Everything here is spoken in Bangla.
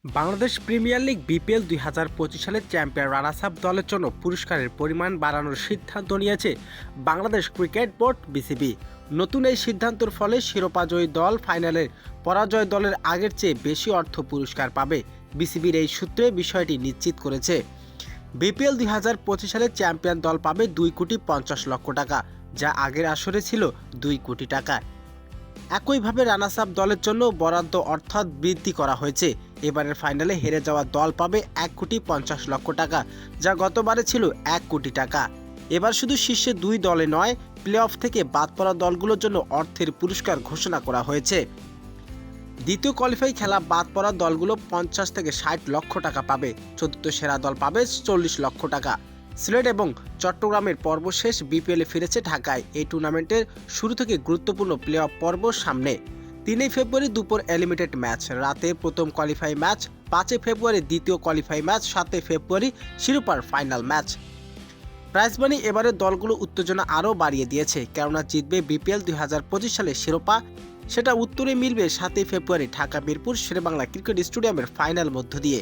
বাংলাদেশ প্রিমিয়ার লিগ বিপিএল 2025 সালের চ্যাম্পিয়ন রানার্স আপ দলের জন্য পুরস্কারের পরিমাণ বাড়ানোর সিদ্ধান্ত নিয়েছে বাংলাদেশ ক্রিকেট বোর্ড বিসিবি। নতুন এই সিদ্ধান্তের ফলে শিরোপাজয়ী দল ফাইনালের পরাজয় দলের আগের চেয়ে বেশি অর্থ পুরস্কার পাবে। বিসিবির এই সূত্রে বিষয়টি নিশ্চিত করেছে। বিপিএল 2025 সালে চ্যাম্পিয়ন দল পাবে 2,50,00,000 টাকা, যা আগের আসরে ছিল 2 কোটি টাকা। একইভাবে রানার্স আপ দলের জন্য বরাদ্দ অর্থাৎ বৃদ্ধি করা হয়েছে। এবারের ফাইনালে হেরে যাওয়া দল পাবে 1,50,00,000 টাকা, যা গতবারে ছিল 1 কোটি টাকা। এবার শুধু শীর্ষে 2 দলে নয়, প্লে অফ থেকে বাদ পড়া দলগুলোর জন্য অর্থের পুরস্কার ঘোষণা করা হয়েছে। দ্বিতীয় কোয়ালিফাই খেলা বাদ পড়া দলগুলো 50 থেকে 60 লক্ষ টাকা পাবে। চতুর্থ সেরা দল পাবে 40 লক্ষ টাকা। সিলেট এবং চট্টগ্রামের পর্ব শেষ, বিপিএলে ফিরেছে ঢাকায়। এই টুর্নামেন্টের শুরু থেকে গুরুত্বপূর্ণ প্লে অফ পর্ব সামনে। 3 ফেব্রুয়ারি দুপুর এলিমিনেট ম্যাচ, রাতে প্রথম কোয়ালিফাই ম্যাচ, 5 ফেব্রুয়ারি দ্বিতীয় কোয়ালিফাই ম্যাচ, 7 ফেব্রুয়ারি শিরোপার ফাইনাল ম্যাচ। প্রাইজ মানি এবারে দলগুলো উত্তেজনা আরও বাড়িয়ে দিয়েছে, কেননা জিতবে বিপিএল 2025 সালের শিরোপা। সেটা উত্তরে মিলবে 7 ফেব্রুয়ারি ঢাকা মিরপুর শেরেবাংলা ক্রিকেট স্টেডিয়ামের ফাইনাল মধ্য দিয়ে।